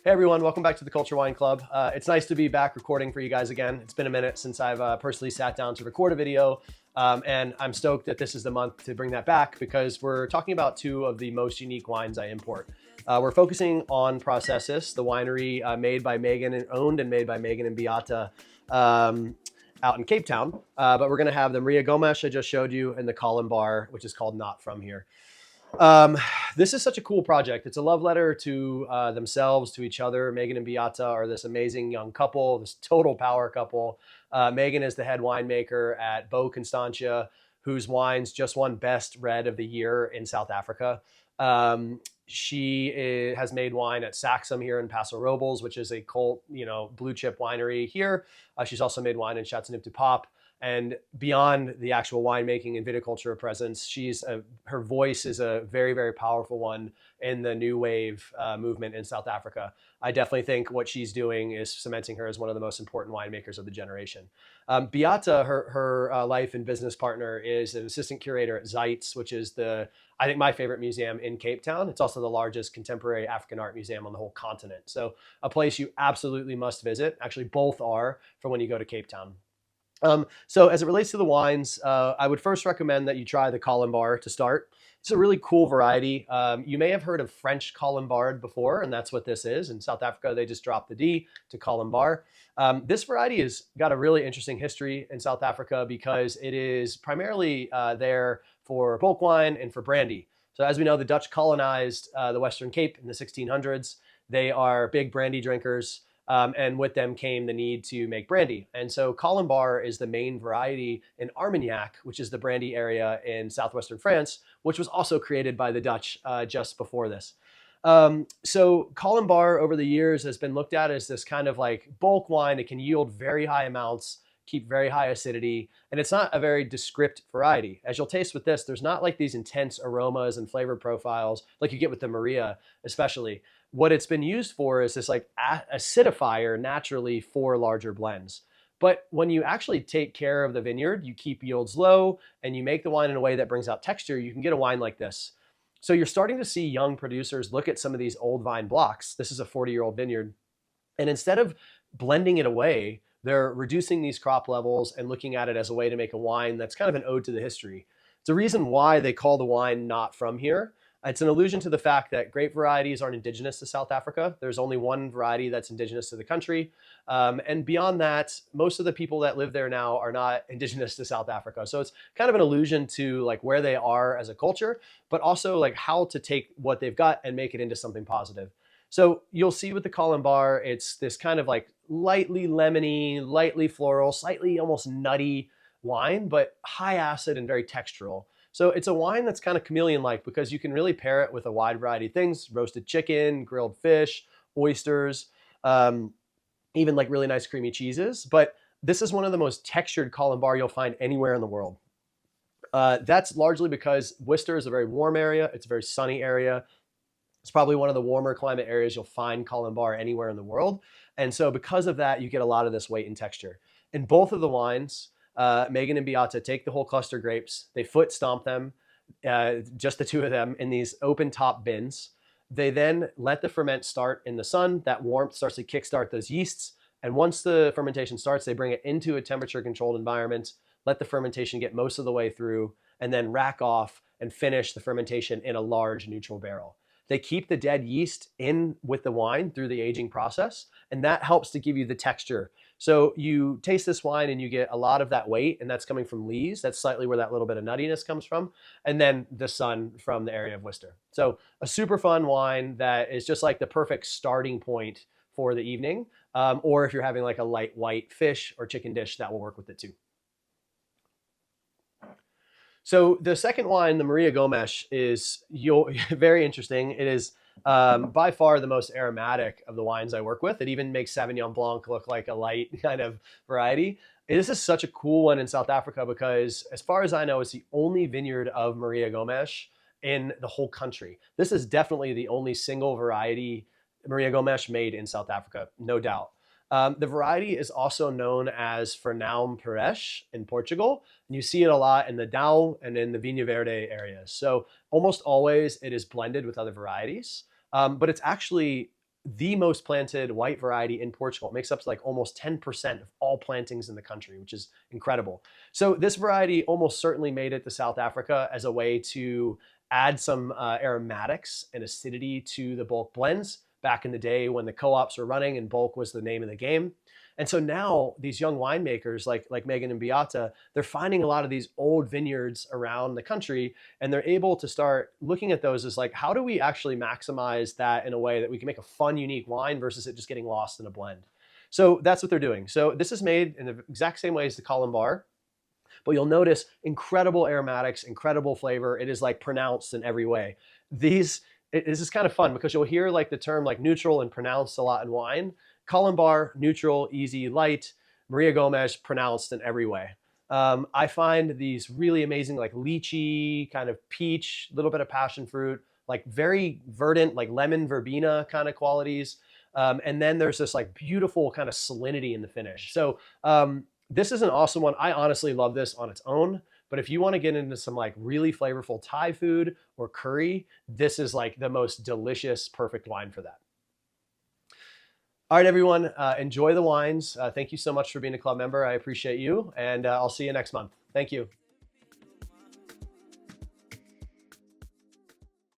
Hey everyone, welcome back to the Culture Wine Club. It's nice to be back recording for you guys again. It's been a minute since I've personally sat down to record a video, and I'm stoked that this is the month to bring that back because we're talking about two of the most unique wines I import. We're focusing on Processus, the winery made by Megan and owned and made by Megan and Beata out in Cape Town. But we're going to have the Merwe I just showed you and the Colin Bar, which is called Not From Here. This is such a cool project. It's a love letter to themselves, to each other. Megan and Beata are this amazing young couple, this total power couple. Megan is the head winemaker at Beau Constantia, whose wines just won Best Red of the Year in South Africa. She has made wine at Saxum here in Paso Robles, which is a cult, blue chip winery here. She's also made wine in Châteauneuf-du-Pape. And beyond the actual winemaking and viticulture presence, her voice is a very, very powerful one in the new wave movement in South Africa. I definitely think what she's doing is cementing her as one of the most important winemakers of the generation. Beata, her life and business partner, is an assistant curator at Zeitz, which is I think my favorite museum in Cape Town. It's also the largest contemporary African art museum on the whole continent. So a place you absolutely must visit. Actually, both are for when you go to Cape Town. So as it relates to the wines, I would first recommend that you try the Colin Bar to start. It's a really cool variety. You may have heard of French Colin Bar before, and that's what this is. In South Africa, they just dropped the D to Colin Bar. This variety has got a really interesting history in South Africa because it is primarily there for bulk wine and for brandy. So as we know, the Dutch colonized the Western Cape in the 1600s. They are big brandy drinkers. And with them came the need to make brandy. And so Colin Bar is the main variety in Armagnac, which is the brandy area in southwestern France, which was also created by the Dutch just before this. So Colin Bar over the years has been looked at as this kind of like bulk wine. It can yield very high amounts, keep very high acidity, and it's not a very descript variety. As you'll taste with this, there's not like these intense aromas and flavor profiles like you get with the Merwe especially. What it's been used for is this like acidifier naturally for larger blends. But when you actually take care of the vineyard, you keep yields low and you make the wine in a way that brings out texture, you can get a wine like this. So you're starting to see young producers look at some of these old vine blocks. This is a 40-year-old vineyard. And instead of blending it away, they're reducing these crop levels and looking at it as a way to make a wine that's kind of an ode to the history. It's a reason why they call the wine Not From Here. It's an allusion to the fact that grape varieties aren't indigenous to South Africa. There's only one variety that's indigenous to the country. And beyond that, most of the people that live there now are not indigenous to South Africa. So it's kind of an allusion to like where they are as a culture, but also like how to take what they've got and make it into something positive. So you'll see with the Colin Bar, it's this kind of like lightly lemony, lightly floral, slightly almost nutty wine, but high acid and very textural. So it's a wine that's kind of chameleon-like because you can really pair it with a wide variety of things: roasted chicken, grilled fish, oysters, even like really nice creamy cheeses. But this is one of the most textured Colin Bar you'll find anywhere in the world. That's largely because Worcester is a very warm area. It's a very sunny area. It's probably one of the warmer climate areas you'll find Colin Bar anywhere in the world. And so because of that, you get a lot of this weight and texture. In both of the wines, Megan and Beata take the whole cluster grapes, they foot stomp them, just the two of them, in these open top bins. They then let the ferment start in the sun. That warmth starts to kickstart those yeasts. And once the fermentation starts, they bring it into a temperature controlled environment, let the fermentation get most of the way through, and then rack off and finish the fermentation in a large neutral barrel. They keep the dead yeast in with the wine through the aging process, and that helps to give you the texture. So you taste this wine and you get a lot of that weight, and that's coming from lees. That's slightly where that little bit of nuttiness comes from. And then the sun from the area of Worcester. So a super fun wine that is just like the perfect starting point for the evening. Or if you're having like a light white fish or chicken dish, that will work with it too. So the second wine, the Merwe is very interesting. It is by far the most aromatic of the wines I work with. It even makes Sauvignon Blanc look like a light kind of variety. This is such a cool one in South Africa because, as far as I know, it's the only vineyard of Merwe in the whole country. This is definitely the only single variety Merwe made in South Africa, no doubt. The variety is also known as Fernão Pereche in Portugal. And you see it a lot in the Dow and in the Vinha Verde areas. So almost always it is blended with other varieties, but it's actually the most planted white variety in Portugal. It makes up to like almost 10% of all plantings in the country, which is incredible. So this variety almost certainly made it to South Africa as a way to add some aromatics and acidity to the bulk blends back in the day when the co-ops were running and bulk was the name of the game. And so now these young winemakers like Megan and Beata, they're finding a lot of these old vineyards around the country, and they're able to start looking at those as like, how do we actually maximize that in a way that we can make a fun, unique wine versus it just getting lost in a blend. So that's what they're doing. So this is made in the exact same way as the Columbar, but you'll notice incredible aromatics, incredible flavor. It is like pronounced in every way. This is kind of fun because you'll hear like the term like neutral and pronounced a lot in wine. Columbar, neutral, easy, light. Maria Gomez, pronounced in every way. I find these really amazing, like lychee, kind of peach, little bit of passion fruit, like very verdant, like lemon verbena kind of qualities. And then there's this like beautiful kind of salinity in the finish. So this is an awesome one. I honestly love this on its own. But if you want to get into some like really flavorful Thai food or curry, this is like the most delicious, perfect wine for that. All right, everyone, enjoy the wines. Thank you so much for being a club member. I appreciate you, and I'll see you next month. Thank you.